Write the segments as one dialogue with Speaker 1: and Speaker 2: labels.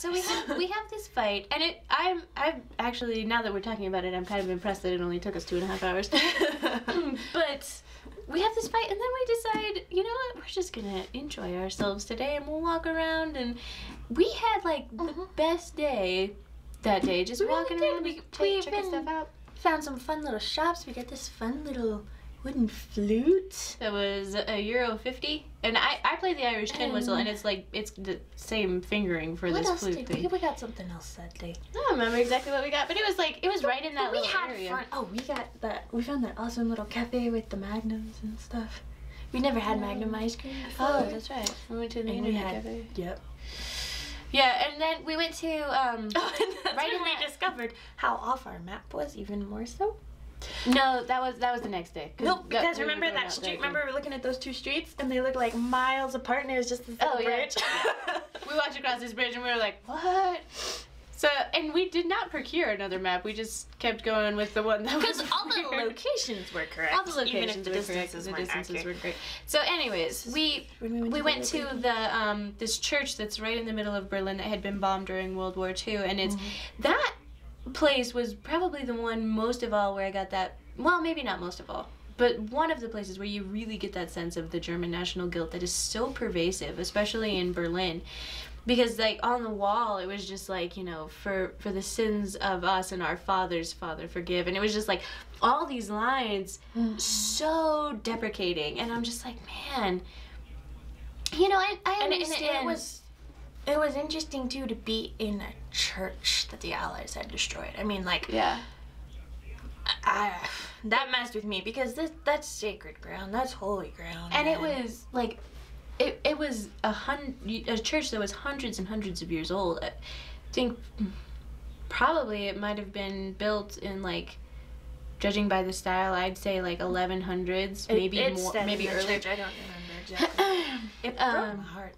Speaker 1: So we have this fight, and I'm actually, now that we're talking about it, I'm kind of impressed that it only took us 2.5 hours. But we have this fight, and then we decide, you know what, we're just gonna enjoy ourselves today, and we'll walk around, and we had like the best day that day, just walking around, checking stuff out.
Speaker 2: Found some fun little shops. We got this fun little wooden flute
Speaker 1: that was €1.50, and I play the Irish tin whistle, and it's the same fingering for this flute thing.
Speaker 2: We got something else that day.
Speaker 1: I don't remember exactly what we got, but it was right in that little area.
Speaker 2: Fun. Oh, we found that awesome little cafe with the magnums and stuff. We never had Magnum ice cream before.
Speaker 1: Oh, that's right. We went to the internet cafe.
Speaker 2: Yep.
Speaker 1: Yeah, and then we went to
Speaker 2: and that's right when we discovered how off our map was, even more so.
Speaker 1: No, that was the next day.
Speaker 2: No, because remember that street? Remember we were looking at those two streets, and they looked like miles apart, and it was just this little bridge.
Speaker 1: Yeah. We walked across this bridge, and we were like, "What?" So, and we did not procure another map. We just kept going with the one that was
Speaker 2: because all the locations were correct.
Speaker 1: All the locations
Speaker 2: even if the distances
Speaker 1: were great. So, anyways, we went to the this church that's right in the middle of Berlin that had been bombed during World War II, and it's that place was probably the one most of all where I got that. Well, maybe not most of all, but one of the places where you really get that sense of the German national guilt that is so pervasive, especially in Berlin. Because, like, on the wall, it was just, like, you know, for the sins of us and our father's father forgive. And it was just, like, all these lines so deprecating. And I'm just like, man, you know, I understand.
Speaker 2: And it was interesting, too, to be in a church that the Allies had destroyed. I mean, like,
Speaker 1: yeah.
Speaker 2: That messed with me because that's sacred ground. That's holy ground.
Speaker 1: And it was, like... It was a church that was hundreds and hundreds of years old. I think probably it might have been built in, like, judging by the style, I'd say like 1100s, maybe more, maybe earlier.
Speaker 2: I don't remember exactly. It broke my heart.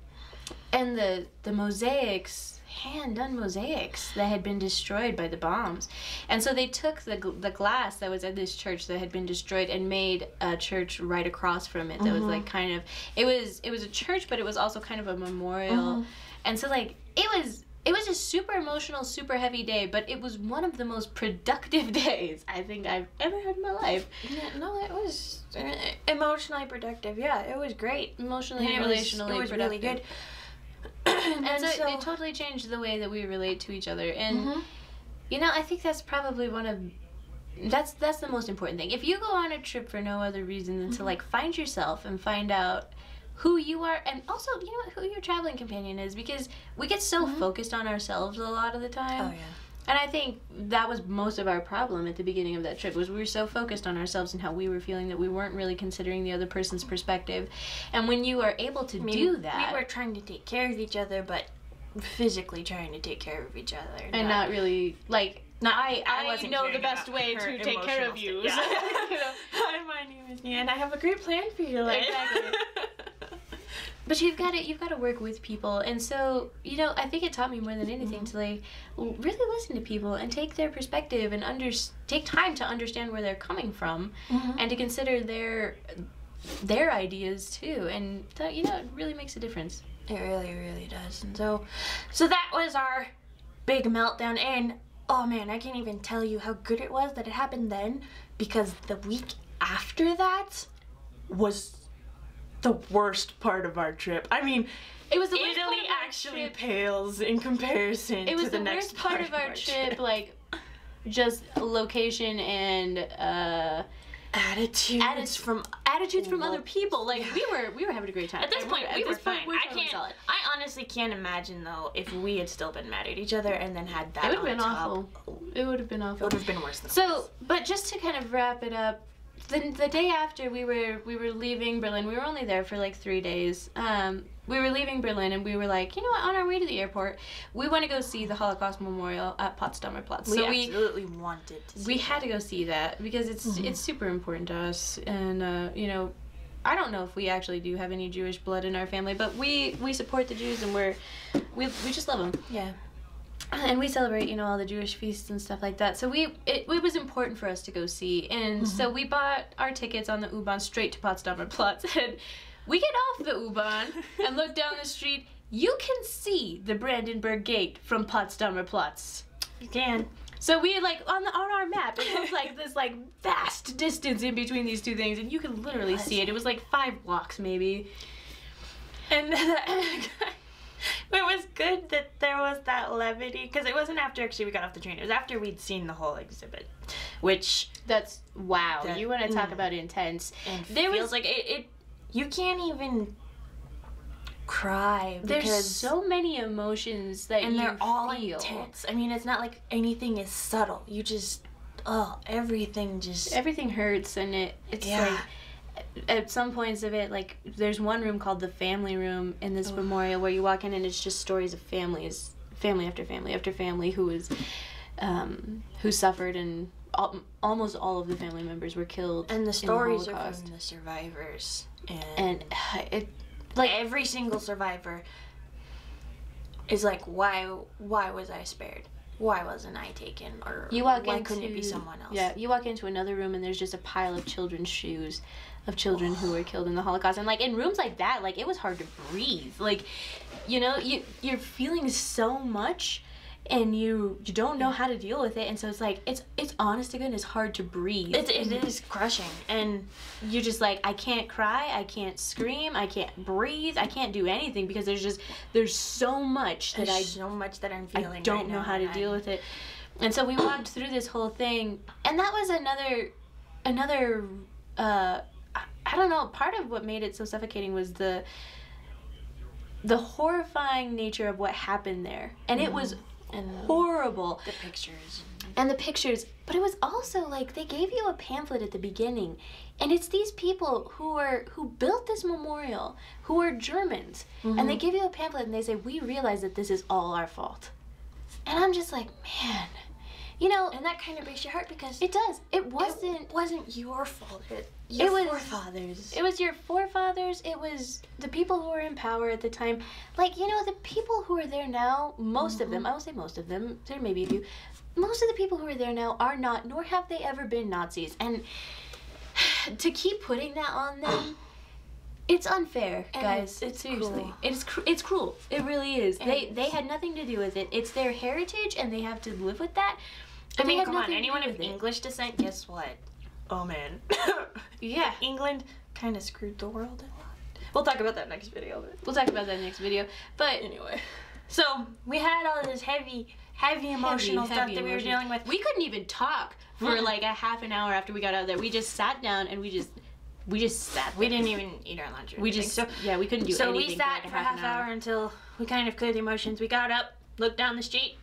Speaker 1: And the mosaics, hand-done mosaics that had been destroyed by the bombs. And so they took the glass that was at this church that had been destroyed and made a church right across from it that was like kind of, it was a church, but it was also kind of a memorial. And so like it was a super emotional, super heavy day, but it was one of the most productive days I think I've ever had in my life.
Speaker 2: Yeah, no, it was emotionally productive. Yeah, it was great.
Speaker 1: Emotionally and relationally
Speaker 2: it was
Speaker 1: productive.
Speaker 2: Really good.
Speaker 1: And so it totally changed the way that we relate to each other. And you know, I think that's probably that's the most important thing. If you go on a trip for no other reason than to like find yourself and find out who you are, and also, you know, who your traveling companion is, because we get so focused on ourselves a lot of the time.
Speaker 2: Oh yeah.
Speaker 1: And I think that was most of our problem at the beginning of that trip, was we were so focused on ourselves and how we were feeling that we weren't really considering the other person's perspective. And when you are able to do that...
Speaker 2: We were trying to take care of each other, but physically trying to take care of each other.
Speaker 1: And not really, like...
Speaker 2: I
Speaker 1: wasn't know the best way to take care of you.
Speaker 2: Yeah. Hi, my name is Nia, and I have a great plan for your life.
Speaker 1: Exactly. But you've got to work with people, and so, you know, I think it taught me more than anything to like really listen to people and take their perspective and take time to understand where they're coming from, and to consider their ideas too, and that, you know, it really makes a difference.
Speaker 2: It really, really does. And so that was our big meltdown, and oh man, I can't even tell you how good it was that it happened then, because the week after that was the worst part of our trip. I mean,
Speaker 1: it was the worst
Speaker 2: Italy
Speaker 1: part of our
Speaker 2: actually
Speaker 1: trip.
Speaker 2: Pales in comparison
Speaker 1: it was
Speaker 2: to the next
Speaker 1: worst part of our trip, like just location and attitudes from other people. Like we were having a great time.
Speaker 2: At this point, we were fine.
Speaker 1: Solid.
Speaker 2: I honestly can't imagine though if we had still been mad at each other and then had that.
Speaker 1: It would have been awful. It would have been awful.
Speaker 2: It would have been worse than
Speaker 1: so. But just to kind of wrap it up, the day after we were leaving Berlin, we were only there for like 3 days. We were leaving Berlin and we were like, you know what, on our way to the airport, we want to go see the Holocaust Memorial at Potsdamer Platz.
Speaker 2: We absolutely wanted to see
Speaker 1: We had to go see that because it's super important to us. And, you know, I don't know if we actually do have any Jewish blood in our family, but we support the Jews and we just love them.
Speaker 2: Yeah.
Speaker 1: And we celebrate, you know, all the Jewish feasts and stuff like that. So it was important for us to go see. And so we bought our tickets on the U-Bahn straight to Potsdamer Platz. And we get off the U-Bahn and look down the street. you can see the Brandenburg Gate from Potsdamer Platz.
Speaker 2: You can.
Speaker 1: So we like on our map, it was like this like vast distance in between these two things, and you could literally see it. It was like 5 blocks maybe.
Speaker 2: And it was good that there was that levity, because it wasn't after actually we got off the train. It was after we'd seen the whole exhibit, which
Speaker 1: that's wow. You want to talk about intense?
Speaker 2: And there feels like it. You can't even cry because
Speaker 1: there's so many emotions that
Speaker 2: and
Speaker 1: you
Speaker 2: they're all
Speaker 1: feel.
Speaker 2: intense. I mean, it's not like anything is subtle. You just everything
Speaker 1: hurts, and it's like at some points of it, like there's one room called the family room in this memorial where you walk in and it's just stories of families, family after family after family who suffered, and almost all of the family members were killed.
Speaker 2: And the stories
Speaker 1: in the
Speaker 2: are
Speaker 1: Holocaust.
Speaker 2: from the survivors,
Speaker 1: and it
Speaker 2: like every single survivor is like, why was I spared? Why wasn't I taken? Or why couldn't it be someone else?
Speaker 1: Yeah, you walk into another room and there's just a pile of children's shoes of children who were killed in the Holocaust. And like in rooms like that, like it was hard to breathe. Like, you know, you're feeling so much and you don't know how to deal with it, and so it's like it's honest to goodness hard to breathe.
Speaker 2: It is crushing, and
Speaker 1: you're just like, I can't cry, I can't scream, I can't breathe, I can't do anything because there's so much that
Speaker 2: I'm feeling.
Speaker 1: I don't know how to deal with it. And so we walked through this whole thing, and that was another I don't know, part of what made it so suffocating was the horrifying nature of what happened there, and it was horrible.
Speaker 2: The pictures.
Speaker 1: And the pictures, but it was also like they gave you a pamphlet at the beginning, and it's these people who built this memorial, who are Germans, and they give you a pamphlet and they say, we realize that this is all our fault. And I'm just like, man, you know,
Speaker 2: and that kind of breaks your heart because
Speaker 1: it does. It
Speaker 2: wasn't your fault.
Speaker 1: It was
Speaker 2: forefathers.
Speaker 1: It was your forefathers. It was the people who were in power at the time. Like, you know, the people who are there now, most of them, I won't say most of them, there may be a few, most of the people who are there now are not, nor have they ever been Nazis. And to keep putting that on them, it's unfair, guys.
Speaker 2: It's
Speaker 1: seriously.
Speaker 2: cruel.
Speaker 1: It's cruel. It really is. They had nothing to do with it. It's their heritage, and they have to live with that.
Speaker 2: I mean, come on, anyone of English descent, guess what? Oh man.
Speaker 1: Yeah.
Speaker 2: England kind of screwed the world a lot. We'll talk about that next video.
Speaker 1: But
Speaker 2: anyway. So, we had all this heavy emotional stuff that we were dealing with.
Speaker 1: We couldn't even talk for like a half an hour after we got out of there. We just sat down and we just sat there.
Speaker 2: We didn't even eat our lunch or anything.
Speaker 1: We couldn't do anything.
Speaker 2: So we sat for half an hour until we kind of cleared the emotions. We got up, looked down the street,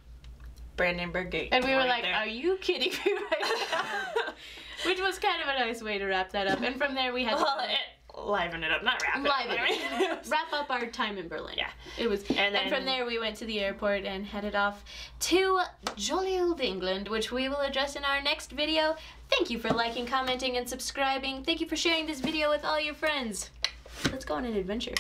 Speaker 2: Brandenburg Gate.
Speaker 1: And we were like, are you kidding me right now? Which was kind of a nice way to wrap that up. And from there we had
Speaker 2: liven it up, not wrap it up.
Speaker 1: Wrap up our time in Berlin.
Speaker 2: Yeah.
Speaker 1: It was, and from there we went to the airport and headed off to jolly old England, which we will address in our next video. Thank you for liking, commenting, and subscribing. Thank you for sharing this video with all your friends. Let's go on an adventure.